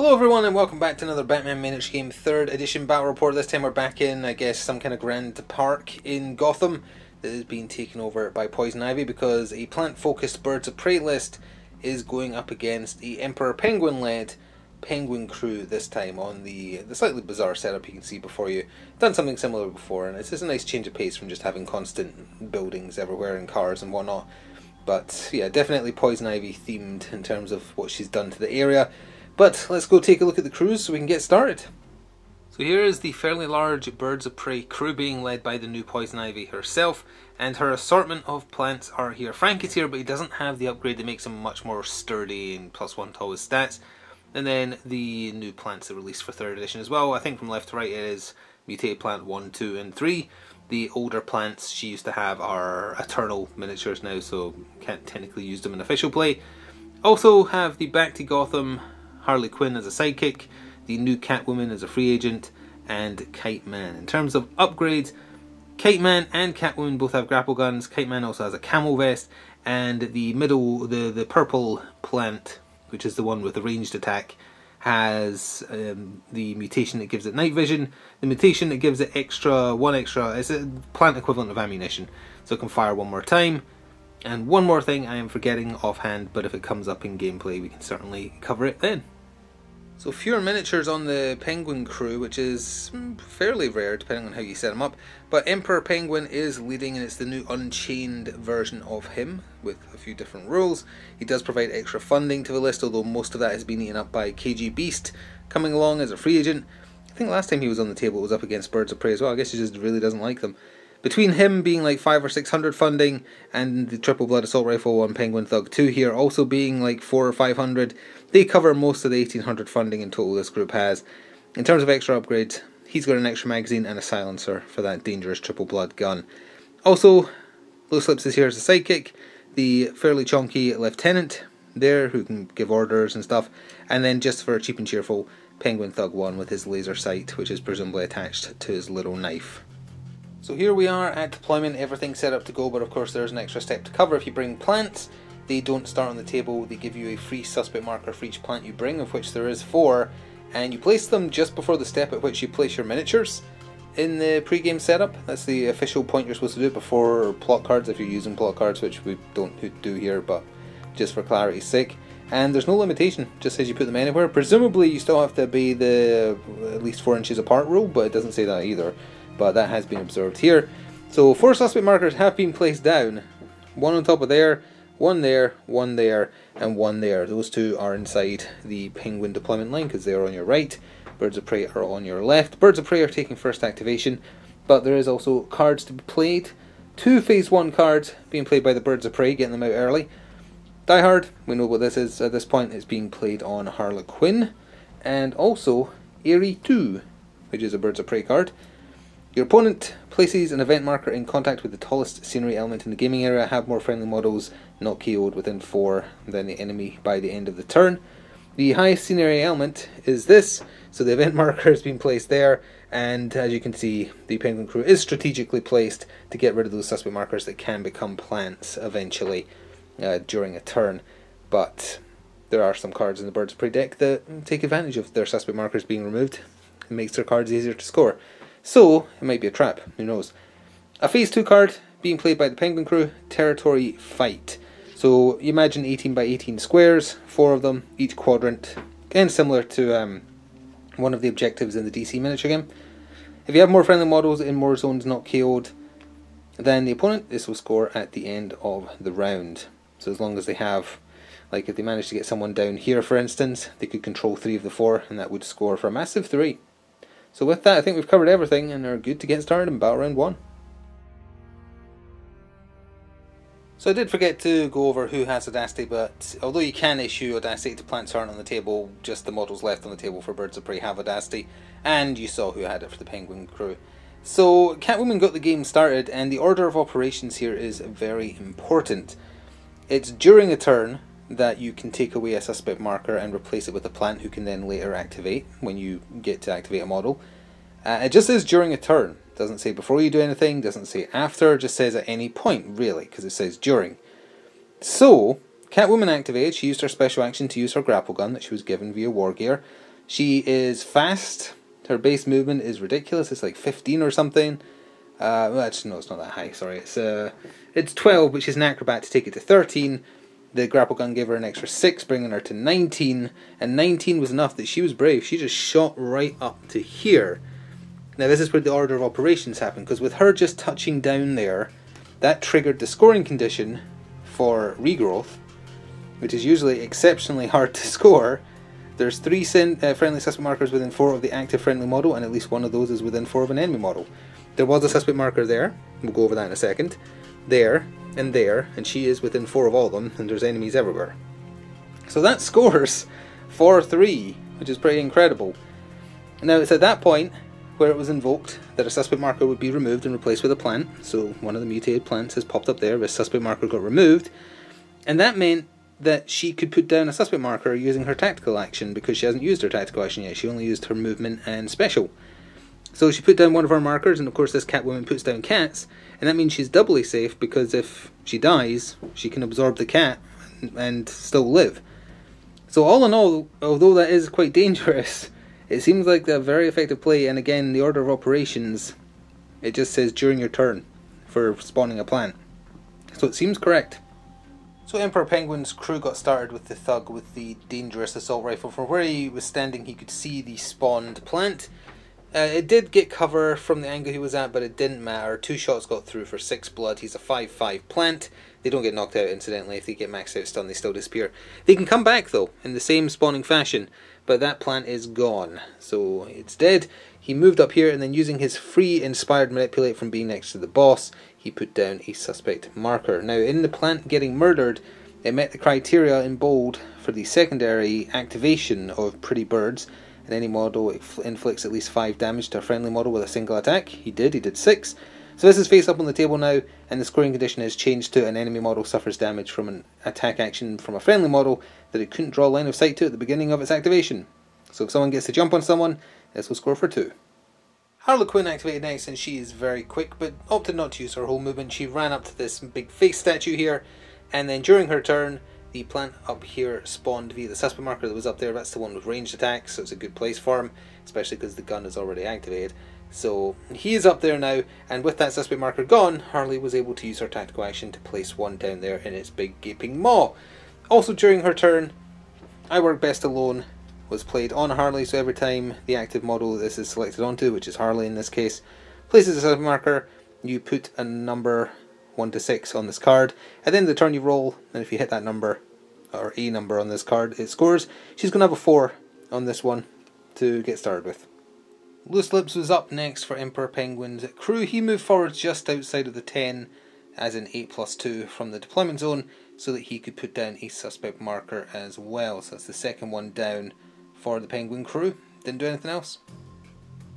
Hello everyone and welcome back to another Batman Miniature Game 3rd edition battle report. This time we're back in, I guess, some kind of grand park in Gotham that is being taken over by Poison Ivy because a plant-focused Birds of Prey list is going up against the Emperor Penguin-led Penguin crew this time on the slightly bizarre setup you can see before you. Done something similar before, and it's just a nice change of pace from just having constant buildings everywhere and cars and whatnot. But yeah, definitely Poison Ivy themed in terms of what she's done to the area. But let's go take a look at the crews so we can get started. So here is the fairly large Birds of Prey crew being led by the new Poison Ivy herself, and her assortment of plants are here. Frank is here, but he doesn't have the upgrade that makes him much more sturdy and +1 to all his stats. And then the new plants are released for 3rd edition as well. I think from left to right it is Mutated Plant 1, 2 and 3. The older plants she used to have are Eternal miniatures now, so can't technically use them in official play. Also have the Back to Gotham Harley Quinn as a sidekick, the new Catwoman as a free agent, and Kite Man. In terms of upgrades, Kite Man and Catwoman both have grapple guns. Kite Man also has a camo vest, and the middle, the purple plant, which is the one with the ranged attack, has the mutation that gives it night vision. The mutation that gives it one extra, is a plant equivalent of ammunition, so it can fire one more time. And one more thing I am forgetting offhand, but if it comes up in gameplay we can certainly cover it then. So fewer miniatures on the Penguin crew, which is fairly rare depending on how you set them up, but Emperor Penguin is leading, and it's the new Unchained version of him with a few different rules. He does provide extra funding to the list, although most of that has been eaten up by KG Beast coming along as a free agent. I think last time he was on the table it was up against Birds of Prey as well. I guess he just really doesn't like them. Between him being like 500 or 600 funding and the Triple Blood Assault Rifle on Penguin Thug 2 here also being like 400 or 500, they cover most of the 1800 funding in total this group has. In terms of extra upgrades, he's got an extra magazine and a silencer for that dangerous Triple Blood gun. Also, Low Slips is here as a sidekick, the fairly chunky Lieutenant there who can give orders and stuff, and then just for cheap and cheerful, Penguin Thug 1 with his laser sight, which is presumably attached to his little knife. So here we are at deployment, everything set up to go, but of course there's an extra step to cover. If you bring plants, they don't start on the table, they give you a free suspect marker for each plant you bring, of which there is 4, and you place them just before the step at which you place your miniatures in the pre-game setup. That's the official point you're supposed to do before plot cards, if you're using plot cards, which we don't do here, but just for clarity's sake. And there's no limitation, just says you put them anywhere. Presumably you still have to obey the at least 4 inches apart rule, but it doesn't say that either. But that has been observed here. So 4 suspect markers have been placed down. 1 on top of there, 1 there, 1 there, and 1 there. Those 2 are inside the Penguin deployment line because they are on your right. Birds of Prey are on your left. Birds of Prey are taking first activation, but there is also cards to be played. 2 phase 1 cards being played by the Birds of Prey, getting them out early. Die Hard, we know what this is at this point, it's being played on Harley Quinn. And also Airy 2, which is a Birds of Prey card. Your opponent places an event marker in contact with the tallest scenery element in the gaming area. Have more friendly models not KO'd within 4 than the enemy by the end of the turn. The highest scenery element is this, so the event marker has been placed there, and as you can see, the Penguin crew is strategically placed to get rid of those suspect markers that can become plants eventually during a turn. But there are some cards in the Birds of Prey deck that take advantage of their suspect markers being removed. It makes their cards easier to score. So, it might be a trap, who knows. A phase 2 card being played by the Penguin crew, Territory Fight. So, you imagine 18 by 18 squares, 4 of them, each quadrant, again similar to one of the objectives in the DC miniature game. If you have more friendly models in more zones not KO'd than the opponent, this will score at the end of the round. So as long as they have, like if they manage to get someone down here for instance, they could control 3 of the 4 and that would score for a massive 3. So with that, I think we've covered everything and are good to get started in Battle Round 1. So I did forget to go over who has Audacity, but although you can issue Audacity to plants aren't on the table, just the models left on the table for Birds of Prey have Audacity, and you saw who had it for the Penguin crew. So Catwoman got the game started, and the order of operations here is very important. It's during a turn that you can take away a suspect marker and replace it with a plant who can then later activate when you get to activate a model. It just says during a turn. Doesn't say before you do anything, doesn't say after, just says at any point, really, because it says during. So, Catwoman activated, she used her special action to use her grapple gun that she was given via War Gear. She is fast. Her base movement is ridiculous. It's like 15 or something. Well, actually, no, it's not that high. Sorry, it's 12, but she's an acrobat to take it to 13. The grapple gun gave her an extra 6, bringing her to 19. And 19 was enough that she was brave. She just shot right up to here. Now, this is where the order of operations happened, because with her just touching down there, that triggered the scoring condition for regrowth, which is usually exceptionally hard to score. There's 3 friendly suspect markers within 4 of the active friendly model, and at least one of those is within 4 of an enemy model. There was a suspect marker there, we'll go over that in a second, there, and she is within 4 of all of them, and there's enemies everywhere. So that scores 4-3, which is pretty incredible. Now it's at that point where it was invoked that a suspect marker would be removed and replaced with a plant. So one of the mutated plants has popped up there, the suspect marker got removed, and that meant that she could put down a suspect marker using her tactical action, because she hasn't used her tactical action yet. She only used her movement and special. So she put down one of her markers, and of course this Catwoman puts down cats, and that means she's doubly safe, because if she dies, she can absorb the cat and still live. So all in all, although that is quite dangerous, it seems like a very effective play. And again, the order of operations, it just says during your turn for spawning a plant. So it seems correct. So Emperor Penguin's crew got started with the thug with the dangerous assault rifle. From where he was standing, he could see the spawned plant. It did get cover from the angle he was at, but it didn't matter. 2 shots got through for 6 blood. He's a 5/5 plant. They don't get knocked out, incidentally. If they get maxed out stun, they still disappear. They can come back, though, in the same spawning fashion, but that plant is gone. So it's dead. He moved up here, and then using his free inspired manipulate from being next to the boss, he put down a suspect marker. Now, in the plant getting murdered, it met the criteria in bold for the secondary activation of Pretty Birds. And any model inflicts at least 5 damage to a friendly model with a single attack. He did 6. So this is face up on the table now, and the scoring condition has changed to an enemy model suffers damage from an attack action from a friendly model that it couldn't draw line of sight to at the beginning of its activation. So if someone gets to jump on someone, this will score for 2. Harley Quinn activated next, and she is very quick, but opted not to use her whole movement. She ran up to this big face statue here, and then during her turn, the plant up here spawned via the suspect marker that was up there. That's the one with ranged attacks, so it's a good place for him, especially because the gun is already activated. So he is up there now, and with that suspect marker gone, Harley was able to use her tactical action to place one down there in its big gaping maw. Also during her turn, I Work Best Alone was played on Harley, so every time the active model this is selected onto, which is Harley in this case, places a suspect marker, you put a number 1 to 6 on this card. At the end of the turn you roll, and if you hit that number, or a number on this card, it scores. She's going to have a 4 on this one to get started with. Loose Lips was up next for Emperor Penguin's crew. He moved forward just outside of the 10 as an 8+2 from the deployment zone so that he could put down a suspect marker as well. So that's the second one down for the Penguin crew. Didn't do anything else.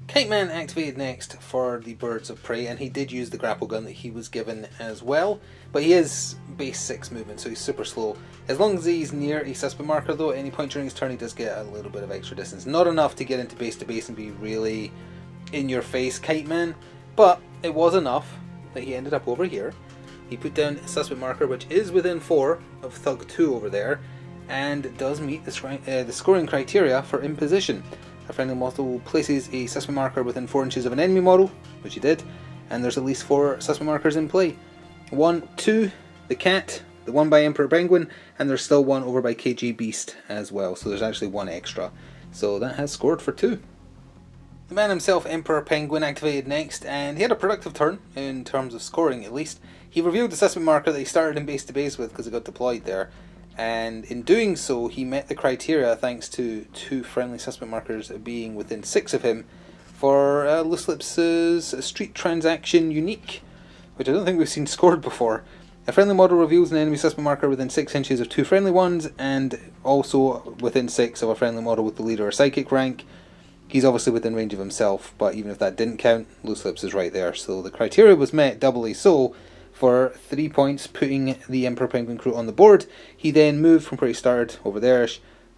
Kite Man activated next for the Birds of Prey, and he did use the grapple gun that he was given as well, but he is base 6 movement, so he's super slow. As long as he's near a suspect marker though, at any point during his turn he does get a little bit of extra distance. Not enough to get into base to base and be really in your face Kite Man, but it was enough that he ended up over here. He put down a suspect marker which is within 4 of Thug 2 over there, and does meet the scoring criteria for imposition. A friendly model places a suspect marker within 4 inches of an enemy model, which he did, and there's at least 4 suspect markers in play. 1, 2, the cat, the one by Emperor Penguin, and there's still one over by KG Beast as well, so there's actually 1 extra. So that has scored for 2. The man himself, Emperor Penguin, activated next, and he had a productive turn, in terms of scoring at least. He revealed the suspect marker that he started in base to base with because it got deployed there. And in doing so, he met the criteria thanks to 2 friendly suspect markers being within 6 of him for Loose Lips' Street Transaction Unique, which I don't think we've seen scored before. A friendly model reveals an enemy suspect marker within 6 inches of 2 friendly ones, and also within 6 of a friendly model with the leader or psychic rank. He's obviously within range of himself, but even if that didn't count, Loose Lips is right there. So the criteria was met doubly so, for 3 points, putting the Emperor Penguin crew on the board. He then moved from where he started over there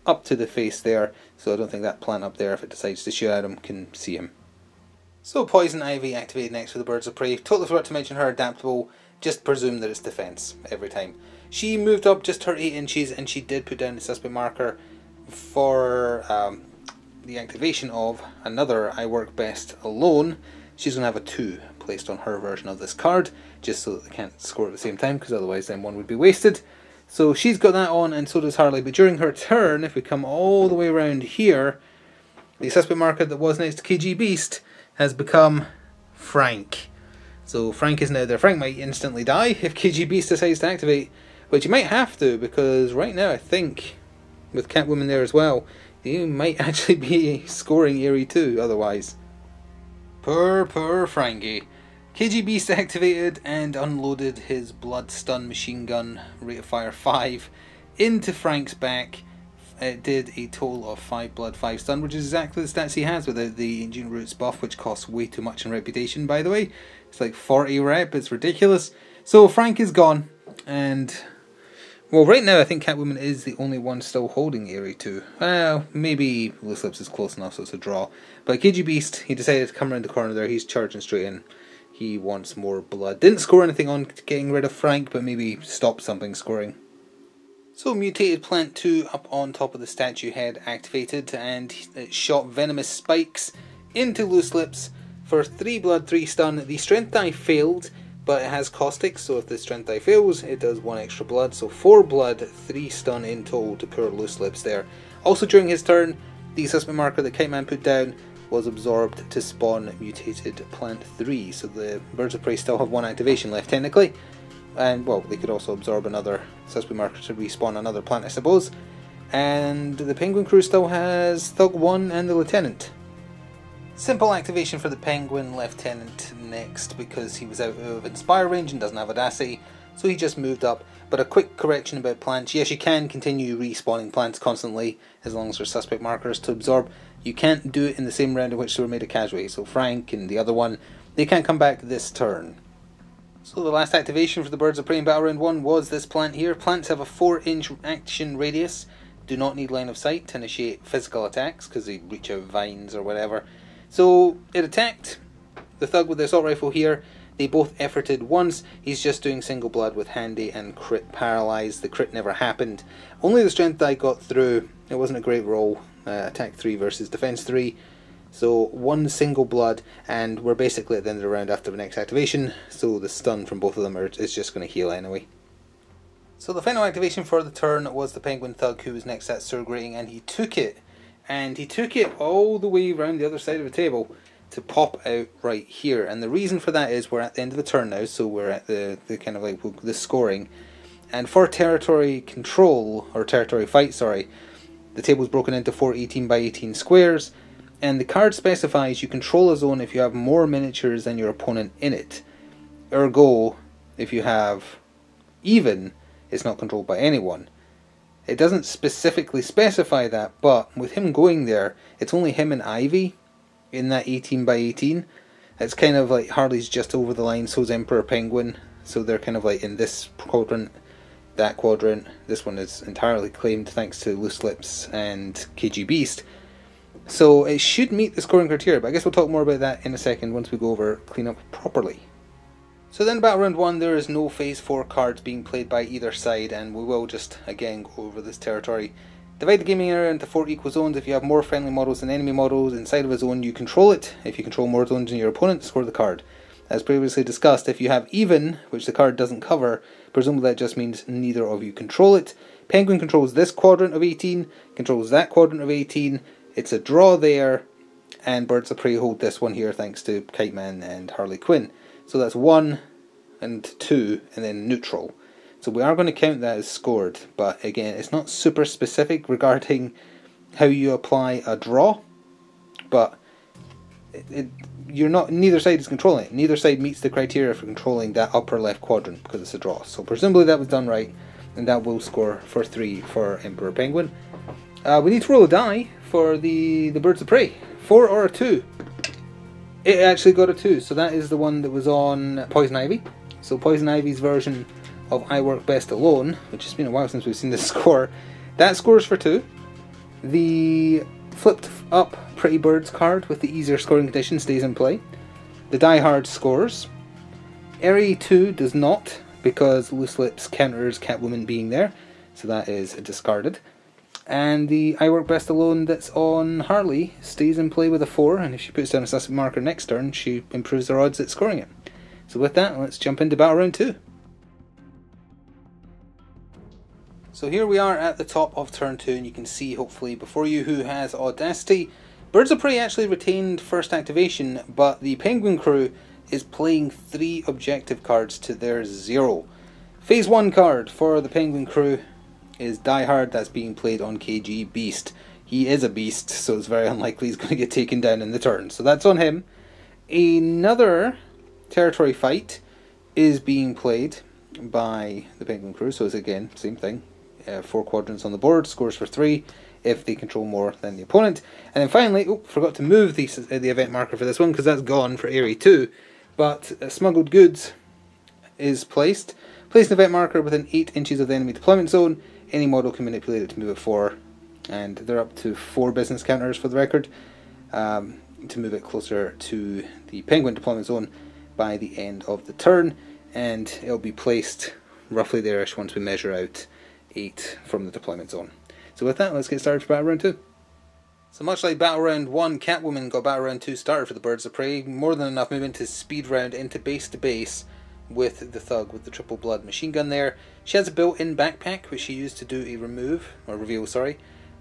up to the face there, so I don't think that plant up there, if it decides to shoot at him, can see him. So Poison Ivy activated next for the Birds of Prey. Totally forgot to mention her adaptable, just presume that it's defense every time. She moved up just her 8 inches, and she did put down the suspect marker for the activation of another I Work Best Alone, she's going to have a 2 placed on her version of this card, just so that they can't score at the same time, because otherwise then one would be wasted. So she's got that on, and so does Harley. But during her turn, if we come all the way around here, the suspect marker that was next to KG Beast has become Frank. So Frank is now there. Frank might instantly die if KG Beast decides to activate, which you might have to, because right now I think, with Catwoman there as well, you might actually be scoring Eerie too, otherwise. Poor Frankie. KG Beast activated and unloaded his blood stun machine gun, rate of fire 5, into Frank's back. It did a total of 5 blood, 5 stun, which is exactly the stats he has without the Ancient Roots buff, which costs way too much in reputation, by the way. It's like 40 rep, it's ridiculous. So Frank is gone, and well, right now I think Catwoman is the only one still holding Eerie 2. Well, maybe Loose Lips is close enough, so it's a draw. But KG Beast, he decided to come around the corner there. He's charging straight in. He wants more blood. Didn't score anything on getting rid of Frank, but maybe stopped something scoring. So Mutated Plant 2 up on top of the statue head activated, and it shot venomous spikes into Loose Lips for 3 blood, 3 stun. The strength die failed, but it has caustic, so if the strength die fails, it does 1 extra blood. So 4 blood, 3 stun in total to poor Loose Lips there. Also during his turn, the suspect marker that Kite Man put down was absorbed to spawn Mutated Plant 3. So the Birds of Prey still have 1 activation left technically. And well, they could also absorb another suspect marker to respawn another plant, I suppose. And the Penguin crew still has Thug 1 and the Lieutenant. Simple activation for the Penguin Lieutenant next, because he was out of Inspire range and doesn't have Audacity, so he just moved up. But a quick correction about plants: yes, you can continue respawning plants constantly as long as there's suspect markers to absorb. You can't do it in the same round in which they were made a casualty. So Frank and the other one, they can't come back this turn. So the last activation for the Birds of Prey in Battle Round 1 was this plant here. Plants have a 4-inch action radius, do not need line of sight to initiate physical attacks because they reach out vines or whatever. So it attacked the Thug with the assault rifle here. They both efforted once. He's just doing single blood with Handy and crit paralyzed. The crit never happened. Only the strength die got through. It wasn't a great roll. Attack 3 versus defense 3. So 1 single blood, and we're basically at the end of the round after the next activation. So the stun from both of them is just going to heal anyway. So the final activation for the turn was the Penguin Thug, who was next at Sewer Grating, and he took it. And he took it all the way around the other side of the table to pop out right here. And the reason for that is we're at the end of the turn now, so we're at the kind of like the scoring. And for territory control, or territory fight, sorry, the table's broken into 4 18 by 18 squares, and the card specifies you control a zone if you have more miniatures than your opponent in it. Ergo, if you have even, it's not controlled by anyone. It doesn't specifically specify that, but with him going there, it's only him and Ivy in that 18 by 18. It's kind of like Harley's just over the line, so's Emperor Penguin, so they're kind of like in this quadrant, that quadrant. This one is entirely claimed thanks to Loose Lips and KG Beast. So it should meet the scoring criteria, but I guess we'll talk more about that in a second once we go over cleanup properly. So then Battle Round 1, there is no Phase 4 cards being played by either side, and we will just again go over this territory. Divide the gaming area into 4 equal zones. If you have more friendly models than enemy models inside of a zone, you control it. If you control more zones than your opponent, score the card. As previously discussed, if you have even, which the card doesn't cover, presumably that just means neither of you control it. Penguin controls this quadrant of 18, controls that quadrant of 18. It's a draw there, and Birds of Prey hold this one here thanks to Kite Man and Harley Quinn. So that's 1 and 2, and then neutral. So we are going to count that as scored, but again, it's not super specific regarding how you apply a draw, but you're not, neither side is controlling it. Neither side meets the criteria for controlling that upper left quadrant because it's a draw. So presumably that was done right, and that will score for 3 for Emperor Penguin. We need to roll a die for the Birds of Prey. 4 or a 2. It actually got a 2, so that is the one that was on Poison Ivy. So Poison Ivy's version of I Work Best Alone, which has been a while since we've seen this score, that scores for 2. The flipped up Pretty Birds card with the easier scoring condition stays in play. The Die Hard scores. Area 2 does not, because Loose Lips counters Catwoman being there, so that is discarded. And the I Work Best Alone that's on Harley stays in play with a 4, and if she puts down a suspect marker next turn, she improves her odds at scoring it. So with that, let's jump into battle round 2. So here we are at the top of turn 2, and you can see hopefully before you who has Audacity. Birds of Prey actually retained first activation, but the Penguin crew is playing 3 objective cards to their 0. Phase 1 card for the Penguin crew is Die Hard, that's being played on KG Beast. He is a beast, so it's very unlikely he's going to get taken down in the turn. So that's on him. Another territory fight is being played by the Penguin crew, so it's again, same thing. 4 quadrants on the board, scores for 3 if they control more than the opponent. And then finally, forgot to move the event marker for this one because that's gone for Area 2. But Smuggled Goods is placed. Place an event marker within 8 inches of the enemy deployment zone. Any model can manipulate it to move it 4. And they're up to 4 business counters for the record to move it closer to the Penguin deployment zone by the end of the turn. And it'll be placed roughly there-ish once we measure out 8 from the deployment zone. So with that, let's get started for Battle Round 2. So much like Battle Round 1, Catwoman got Battle Round 2 started for the Birds of Prey. More than enough movement to speed round into base to base with the Thug, with the triple blood machine gun there. She has a built-in backpack which she used to do a reveal,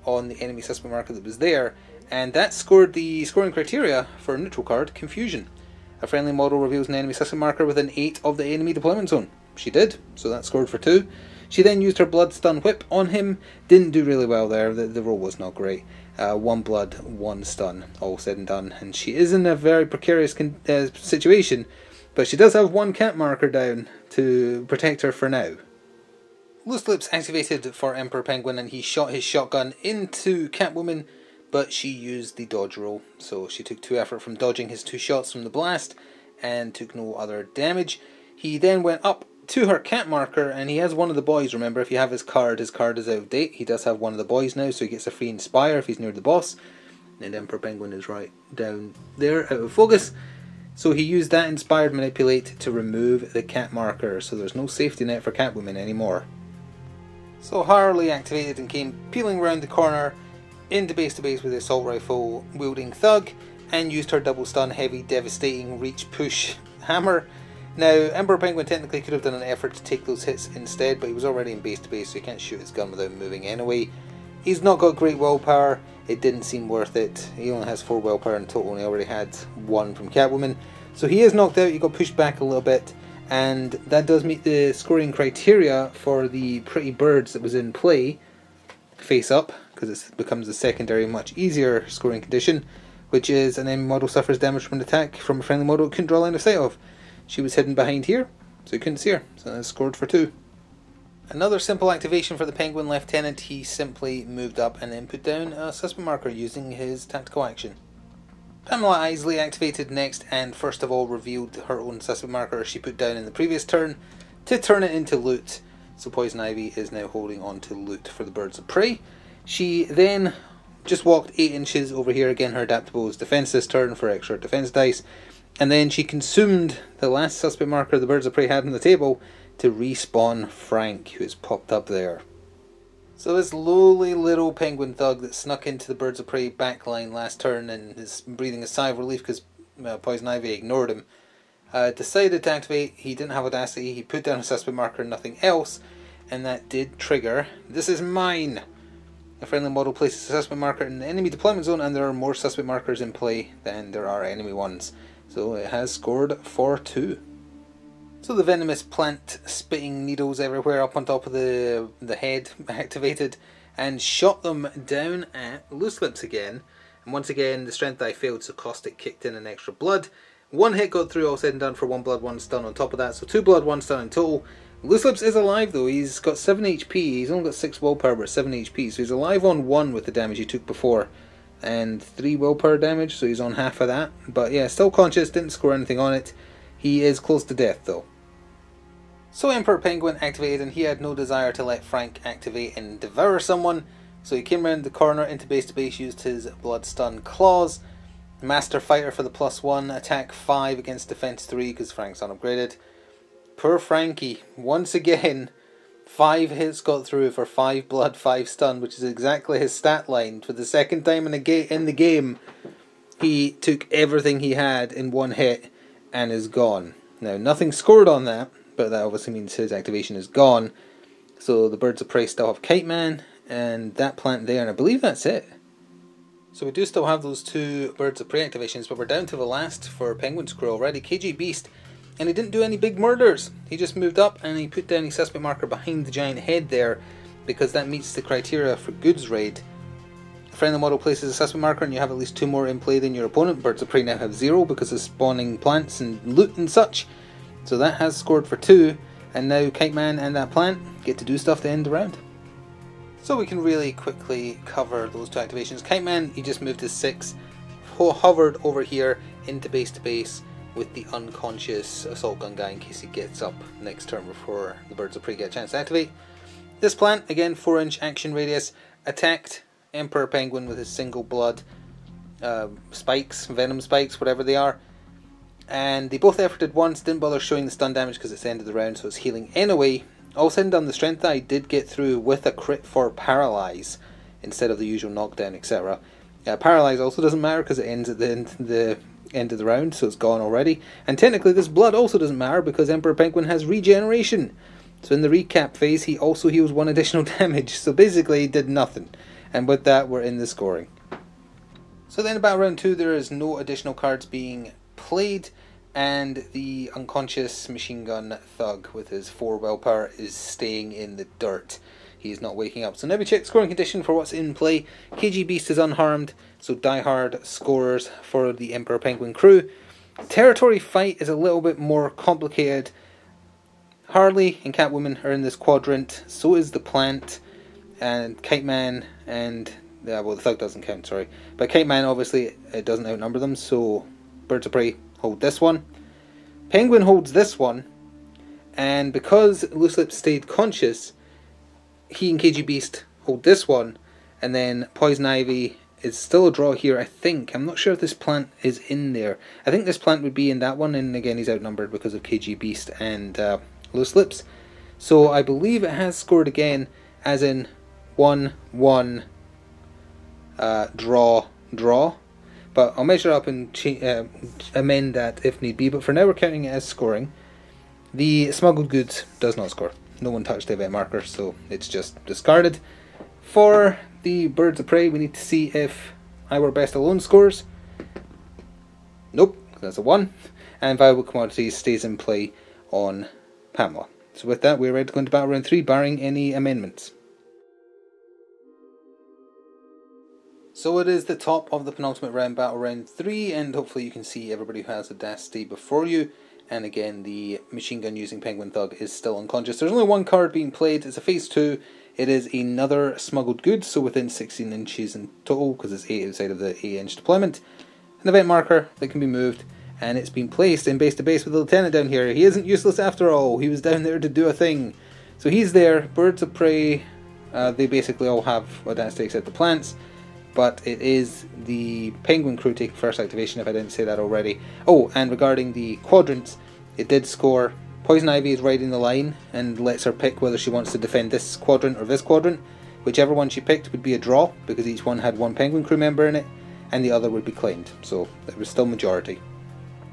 on the enemy suspect marker that was there, and that scored the scoring criteria for a neutral card, Confusion. A friendly model reveals an enemy suspect marker within 8 of the enemy deployment zone. She did, so that scored for 2. She then used her blood stun whip on him. Didn't do really well there, the roll was not great. 1 blood, 1 stun, all said and done. And she is in a very precarious situation, but she does have 1 cat marker down to protect her for now. Loose Lips activated for Emperor Penguin, and he shot his shotgun into Catwoman, but she used the dodge roll. So she took 2 effort from dodging his 2 shots from the blast, and took no other damage. He then went up to her cat marker, and he has one of the boys. Remember, if you have his card is out of date. He does have one of the boys now, so he gets a free Inspire if he's near the boss. And Emperor Penguin is right down there, out of focus. So he used that Inspired Manipulate to remove the cat marker, so there's no safety net for Catwoman anymore. So Harley activated and came peeling round the corner into base to base with the assault rifle wielding Thug, and used her double stun heavy devastating reach push hammer. Now, Emperor Penguin technically could have done an effort to take those hits instead, but he was already in base to base, so he can't shoot his gun without moving anyway. He's not got great willpower, it didn't seem worth it. He only has 4 willpower in total, and he already had 1 from Catwoman. So he is knocked out, he got pushed back a little bit, and that does meet the scoring criteria for the Pretty Birds that was in play, face up, because it becomes the secondary, much easier scoring condition, which is an enemy model suffers damage from an attack from a friendly model it couldn't draw line of sight of. She was hidden behind here, so you couldn't see her, so that scored for 2. Another simple activation for the Penguin Lieutenant. He simply moved up and then put down a suspect marker using his tactical action. Pamela Isley activated next, and first of all revealed her own suspect marker she put down in the previous turn to turn it into loot. So Poison Ivy is now holding on to loot for the Birds of Prey. She then just walked 8 inches over here, again her adaptable is defense this turn for extra defense dice. And then she consumed the last suspect marker the Birds of Prey had on the table to respawn Frank, who has popped up there. So this lowly little penguin thug that snuck into the Birds of Prey backline last turn and is breathing a sigh of relief because Poison Ivy ignored him, decided to activate. He didn't have Audacity, he put down a suspect marker and nothing else, and that did trigger "This is mine!" A friendly model places a suspect marker in the enemy deployment zone, and there are more suspect markers in play than there are enemy ones. So it has scored for 2. So the venomous plant spitting needles everywhere up on top of the head activated and shot them down at Loose Lips again. And once again the strength die failed, so Caustic kicked in an extra blood. 1 hit got through, all said and done, for 1 blood, 1 stun on top of that, so 2 blood, 1 stun in total. Loose Lips is alive though, he's got 7 HP, he's only got 6 willpower but 7 HP, so he's alive on 1 with the damage he took before. And 3 willpower damage, so he's on half of that. But yeah, still conscious, didn't score anything on it. He is close to death though. So Emperor Penguin activated, and he had no desire to let Frank activate and devour someone. So he came around the corner into base to base, used his blood stun claws. Master Fighter for the +1, attack 5 against defense 3 because Frank's unupgraded. Poor Frankie, once again 5 hits got through for 5 blood, 5 stun, which is exactly his stat line. For the second time in the game, he took everything he had in 1 hit and is gone. Now, nothing scored on that, but that obviously means his activation is gone. So the Birds of Prey still have Kite Man and that plant there, and I believe that's it. So we do still have those 2 Birds of Prey activations, but we're down to the last for Penguin's crew already, KG Beast. And he didn't do any big murders. He just moved up and he put down a suspect marker behind the giant head there, because that meets the criteria for goods raid. A friendly model places a suspect marker and you have at least 2 more in play than your opponent. Birds of Prey now have 0 because of spawning plants and loot and such. So that has scored for 2, and now Kite Man and that plant get to do stuff to end the round. So we can really quickly cover those 2 activations. Kite Man, he just moved his 6, hovered over here into base to base with the unconscious assault gun guy in case he gets up next turn before the Birds of Prey get a chance to activate. This plant, again 4-inch action radius, attacked Emperor Penguin with his single blood spikes, venom spikes, whatever they are. And they both efforted once, didn't bother showing the stun damage because it's the end of the round, so it's healing anyway. All said and done, the strength I did get through with a crit for Paralyze instead of the usual knockdown, etc. Paralyze also doesn't matter because it ends at the end of the round, so it's gone already. And technically this blood also doesn't matter because Emperor Penguin has regeneration. So in the recap phase he also heals 1 additional damage, so basically he did nothing. And with that we're in the scoring. So then about round 2 there is no additional cards being played, and the unconscious machine gun thug with his 4 willpower is staying in the dirt. He is not waking up. So now we check scoring condition for what's in play. KG Beast is unharmed, so diehard scores for the Emperor Penguin crew. Territory fight is a little bit more complicated. Harley and Catwoman are in this quadrant, so is the plant, and Kite Man and... well, the thug doesn't count, sorry. But Kite Man, obviously, it doesn't outnumber them, so Birds of Prey hold this one. Penguin holds this one, and because Loose Lips stayed conscious, he and KG Beast hold this one, and then Poison Ivy is still a draw here, I think. I'm not sure if this plant is in there. I think this plant would be in that one, and again he's outnumbered because of KG Beast and Loose Lips. So I believe it has scored again, as in 1-1 draw. But I'll measure up and amend that if need be. But for now we're counting it as scoring. The smuggled goods does not score. No one touched the event marker, so it's just discarded. For the Birds of Prey, we need to see if I Were Best Alone scores. Nope, that's a 1. And Viable Commodities stays in play on Pamela. So with that, we're ready to go into battle round 3, barring any amendments. So it is the top of the penultimate round, battle round 3, and hopefully you can see everybody who has Audacity before you. And again, the machine gun using Penguin Thug is still unconscious. There's only 1 card being played. It's a phase 2. It is another smuggled goods, so within 16 inches in total, because it's 8 outside of the 8-inch deployment. An event marker that can be moved, and it's been placed in base to base with the lieutenant down here. He isn't useless after all. He was down there to do a thing. So he's there. Birds of Prey, they basically all have Audacity except the plants. But it is the Penguin crew taking first activation, if I didn't say that already. Oh, and regarding the quadrants, it did score. Poison Ivy is riding the line and lets her pick whether she wants to defend this quadrant or this quadrant. Whichever one she picked would be a draw, because each one had 1 Penguin crew member in it, and the other would be claimed. So it was still majority.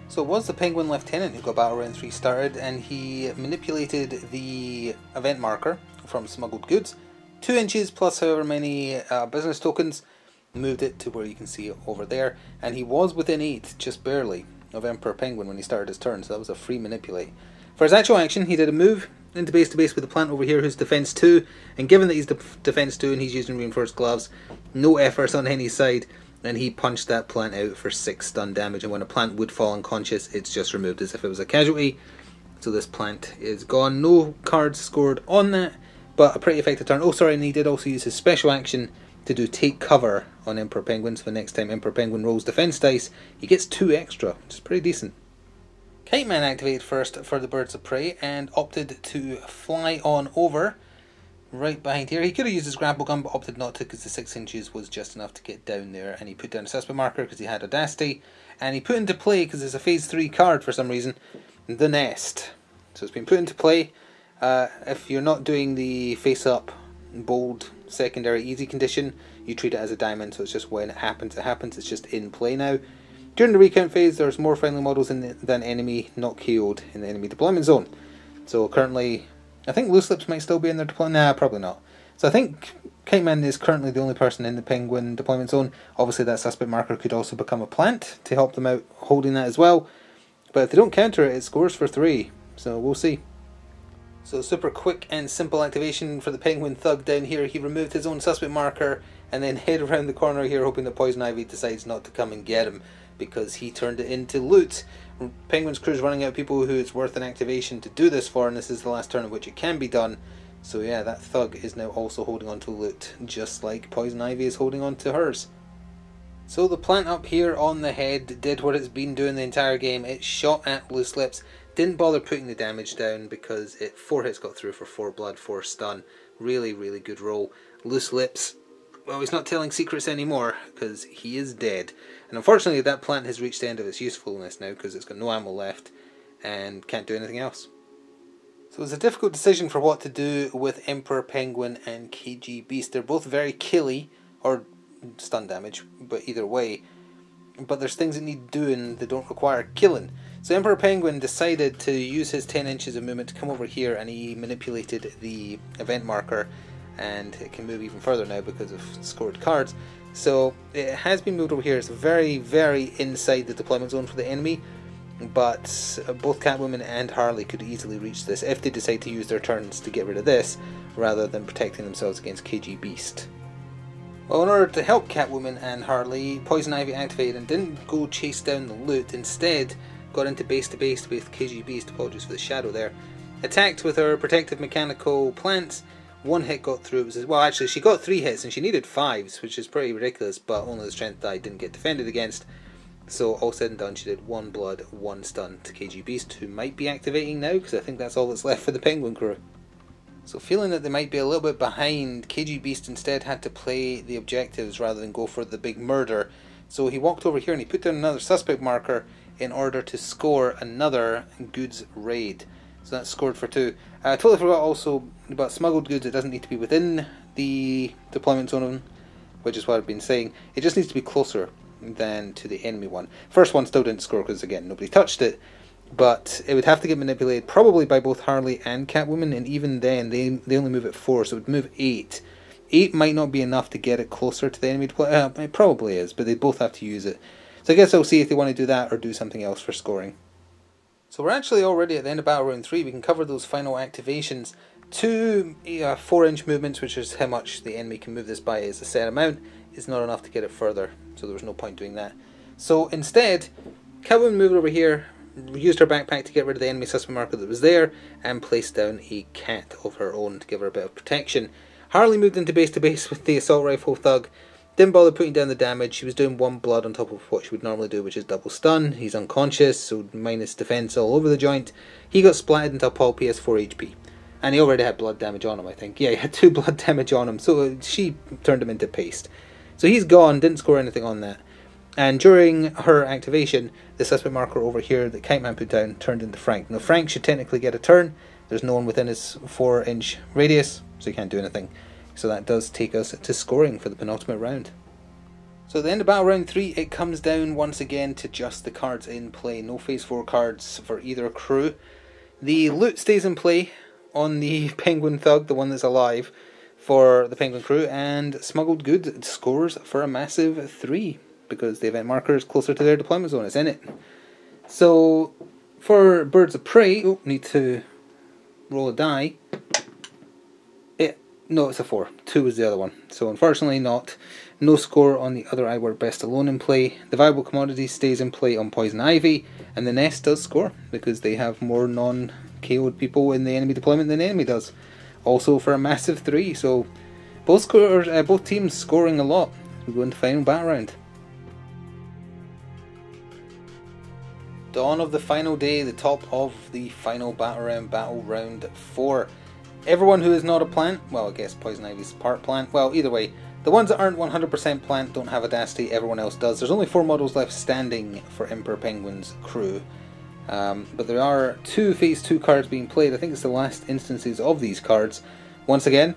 So it was the Penguin Lieutenant who got battle round 3 started, and he manipulated the event marker from smuggled goods. 2 inches plus however many business tokens. Moved it to where you can see it over there, and he was within 8, just barely, of Emperor Penguin when he started his turn, so that was a free manipulate. For his actual action, he did a move into base to base with the plant over here who's defense 2, and given that he's defense 2 and he's using reinforced gloves, no efforts on any side, and he punched that plant out for 6 stun damage, and when a plant would fall unconscious, it's just removed as if it was a casualty. So this plant is gone. No cards scored on that, but a pretty effective turn. Oh sorry, and he did also use his special action to do take cover on Emperor Penguin, so the next time Emperor Penguin rolls defense dice, he gets 2 extra, which is pretty decent. Kite Man activated first for the Birds of Prey and opted to fly on over right behind here. He could have used his grapple gun but opted not to because the 6 inches was just enough to get down there, and he put down a suspect marker because he had Audacity, and he put into play, because it's a phase 3 card for some reason, the Nest. So it's been put into play, If you're not doing the face-up, bold, secondary, easy condition, you treat it as a diamond, so it's just when it happens, it's just in play now. During the recount phase, there's more friendly models than enemy not KO'd in the enemy deployment zone. So currently, I think Loose Lips might still be in their deployment. Nah, probably not. So I think Kite Man is currently the only person in the Penguin deployment zone. Obviously that suspect marker could also become a plant to help them out holding that as well. But if they don't counter it, it scores for 3. So we'll see. So super quick and simple activation for the Penguin Thug down here. He removed his own suspect marker and then head around the corner here hoping that Poison Ivy decides not to come and get him, because he turned it into loot. Penguin's crew's running out of people who it's worth an activation to do this for, and this is the last turn in which it can be done. So yeah, that Thug is now also holding on to loot, just like Poison Ivy is holding on to hers. So the plant up here on the head did what it's been doing the entire game. It shot at Loose Lips, didn't bother putting the damage down because it 4 hits got through for 4 blood, 4 stun. Really, really good roll. Loose Lips, well, he's not telling secrets anymore because he is dead. And unfortunately that plant has reached the end of its usefulness now because it's got no ammo left and can't do anything else. So it's a difficult decision for what to do with Emperor Penguin and KG Beast. They're both very killy, or stun damage, but either way. But there's things that need doing that don't require killing. So Emperor Penguin decided to use his 10 inches of movement to come over here, and he manipulated the event marker, and it can move even further now because of scored cards. So it has been moved over here. It's very, very inside the deployment zone for the enemy, but both Catwoman and Harley could easily reach this if they decide to use their turns to get rid of this, rather than protecting themselves against KG Beast. Well, in order to help Catwoman and Harley, Poison Ivy activated and didn't go chase down the loot, instead got into base to base with KG Beast, apologies for the shadow there, attacked with her protective mechanical plants. 1 hit got through. Well, actually she got 3 hits and she needed 5s, which is pretty ridiculous, but only the strength die didn't get defended against. So all said and done, she did 1 blood, 1 stun to KG Beast, who might be activating now, because I think that's all that's left for the Penguin crew. So feeling that they might be a little bit behind, KG Beast instead had to play the objectives rather than go for the big murder. So he walked over here and he put down another suspect marker in order to score another goods raid. So that's scored for 2. I totally forgot also about smuggled goods. It doesn't need to be within the deployment zone, which is what I've been saying. It just needs to be closer than to the enemy one. First one still didn't score because, again, nobody touched it. But it would have to get manipulated probably by both Harley and Catwoman, and even then they only move at 4, so it would move 8. 8 might not be enough to get it closer to the enemy deployment. It probably is, but they both have to use it. So I guess I'll see if they want to do that or do something else for scoring. So we're actually already at the end of Battle Round 3. We can cover those final activations. 2 4-inch movements, which is how much the enemy can move this by, is a set amount, is not enough to get it further, so there was no point doing that. So instead, Catwoman moved over here, used her backpack to get rid of the enemy suspect marker that was there, and placed down a cat of her own to give her a bit of protection. Harley moved into base to base with the assault rifle Thug. Didn't bother putting down the damage. She was doing 1 blood on top of what she would normally do, which is double stun. He's unconscious, so minus defense all over the joint. He got splatted into a Paul PS4 HP. And he already had blood damage on him, I think. Yeah, he had 2 blood damage on him, so she turned him into paste. So he's gone, didn't score anything on that. And during her activation, the suspect marker over here that Kite Man put down turned into Frank. Now Frank should technically get a turn. There's no one within his 4-inch radius, so he can't do anything. So that does take us to scoring for the penultimate round. So at the end of Battle Round 3, it comes down once again to just the cards in play. No Phase 4 cards for either crew. The loot stays in play on the Penguin Thug, the one that's alive, for the Penguin crew, and Smuggled Goods scores for a massive 3, because the event marker is closer to their deployment zone, it's in it. So for Birds of Prey, need to roll a die. No, it's a 4. 2 was the other one. So unfortunately not. No score on the other I Work Best Alone in play. The Viable Commodity stays in play on Poison Ivy, and the Nest does score, because they have more non-KO'd people in the enemy deployment than the enemy does. Also for a massive 3, so both teams scoring a lot. We go into final battle round. Dawn of the final day, the top of the final battle round 4. Everyone who is not a plant, well, I guess Poison Ivy's part plant, well, either way, the ones that aren't 100% plant don't have Audacity, everyone else does. There's only 4 models left standing for Emperor Penguin's crew. But there are 2 Phase 2 cards being played. I think it's the last instances of these cards. Once again,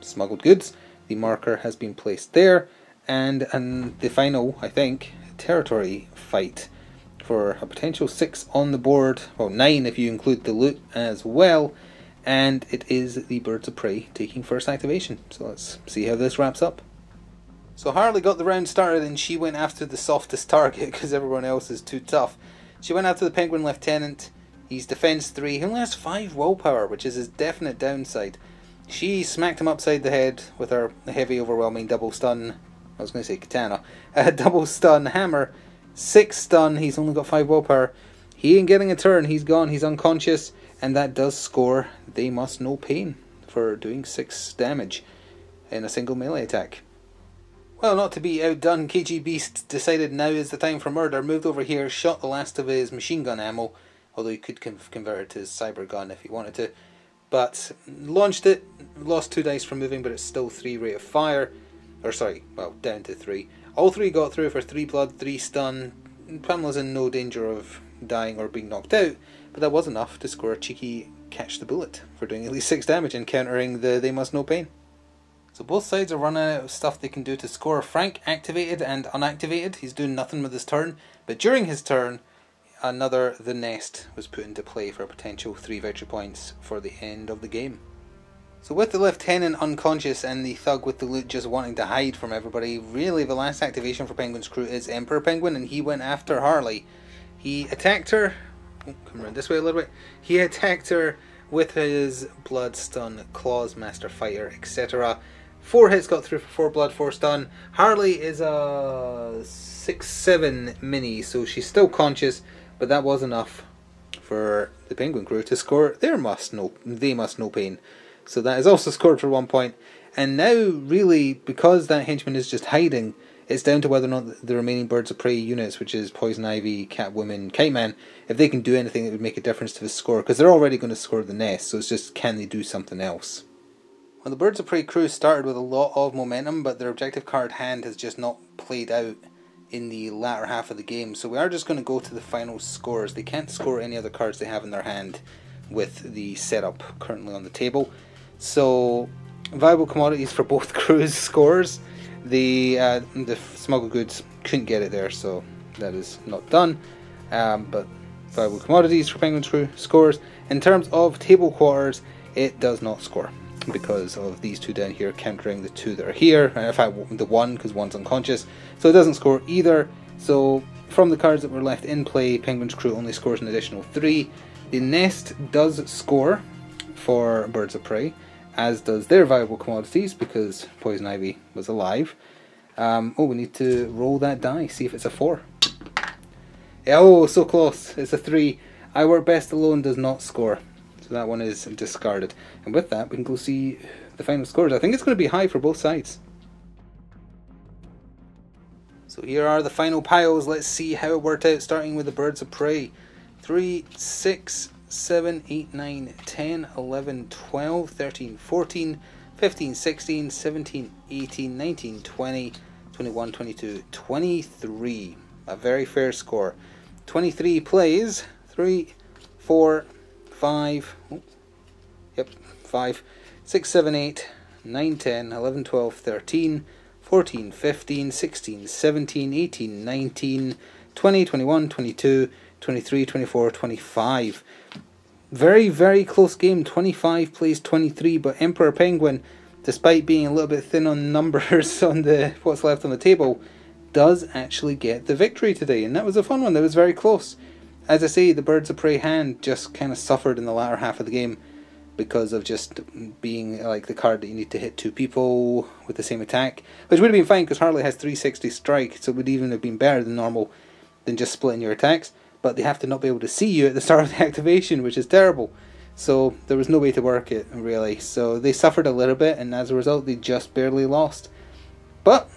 smuggled goods. The marker has been placed there. And the final, I think, territory fight for a potential 6 on the board. Well, 9 if you include the loot as well. And it is the Birds of Prey taking first activation. So let's see how this wraps up. So Harley got the round started and she went after the softest target because everyone else is too tough. She went after the Penguin Lieutenant. He's defense 3. He only has 5 willpower, which is his definite downside. She smacked him upside the head with her heavy, overwhelming double stun. I was going to say katana. Double stun hammer. 6 stun. He's only got 5 willpower. He ain't getting a turn. He's gone. He's unconscious. And that does score They Must Know Pain for doing 6 damage in a single melee attack. Well, not to be outdone, KG Beast decided now is the time for murder, moved over here, shot the last of his machine gun ammo, although he could convert it to his cyber gun if he wanted to, but launched it, lost 2 dice from moving, but it's still 3 rate of fire, or sorry, well, down to 3. All 3 got through for 3 blood, 3 stun. Pamela's in no danger of dying or being knocked out, but that was enough to score a cheeky catch the bullet for doing at least 6 damage and countering the They Must Know Pain. So both sides are running out of stuff they can do to score. Frank activated and unactivated. He's doing nothing with his turn. But during his turn, another The Nest was put into play for a potential 3 victory points for the end of the game. So with the Lieutenant unconscious and the Thug with the loot just wanting to hide from everybody, really the last activation for Penguin's crew is Emperor Penguin, and he went after Harley. He attacked her... Oh, come around this way a little bit. He attacked her with his Blood Stun, Claws, Master Fighter, etc. 4 hits got through for 4 blood, 4 stun. Harley is a 6-7 mini, so she's still conscious, but that was enough for the Penguin crew to score They Must Know Pain. So that is also scored for 1 point. And now, really, because that henchman is just hiding, it's down to whether or not the remaining Birds of Prey units, which is Poison Ivy, Catwoman, Kite Man, if they can do anything that would make a difference to the score, because they're already going to score the Nest, so it's just can they do something else. Well, the Birds of Prey crew started with a lot of momentum, but their objective card hand has just not played out in the latter half of the game. So we are just going to go to the final scores. They can't score any other cards they have in their hand with the setup currently on the table. So, viable commodities for both crews scores. The smuggled goods couldn't get it there, so that is not done. But viable commodities for Penguin's crew scores. In terms of table quarters, it does not score, because of these 2 down here countering the 2 that are here, and in fact the 1 because 1's unconscious, so it doesn't score either. So from the cards that were left in play, Penguin's crew only scores an additional 3. The Nest does score for Birds of Prey, as does their viable commodities, because Poison Ivy was alive. We need to roll that die, see if it's a 4. Oh, so close, it's a 3. I Work Best Alone does not score. So that one is discarded. And with that, we can go see the final scores. I think it's going to be high for both sides. So here are the final piles. Let's see how it worked out, starting with the Birds of Prey. 3, 6, 7, 8, 9, 10, 11, 12, 13, 14, 15, 16, 17, 18, 19, 20, 21, 22, 23. A very fair score. 23 plays. 3, 4, 5, 6, 7, 8, 9, 10, 11, 12, 13, 14, 15, 16, 17, 18, 19, 20, 21, 22, 23, 24, 25. Very, very close game. 25 plays 23, but Emperor Penguin, despite being a little bit thin on numbers on what's left on the table, does actually get the victory today, and that was a fun one. That was very close. As I say, the Birds of Prey hand just kind of suffered in the latter half of the game because of just being like the card that you need to hit 2 people with the same attack, which would have been fine because Harley has 360 strike, so it would even have been better than normal than just splitting your attacks, but they have to not be able to see you at the start of the activation, which is terrible. So there was no way to work it, really. So they suffered a little bit, and as a result they just barely lost. But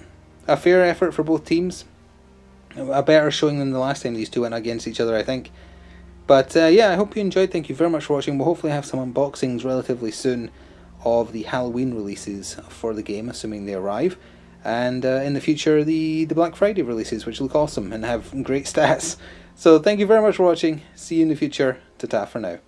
a fair effort for both teams. A better showing than the last time these 2 went against each other, I think. But yeah, I hope you enjoyed. Thank you very much for watching. We'll hopefully have some unboxings relatively soon of the Halloween releases for the game, assuming they arrive. And in the future, the Black Friday releases, which look awesome and have great stats. So thank you very much for watching. See you in the future. Ta-ta for now.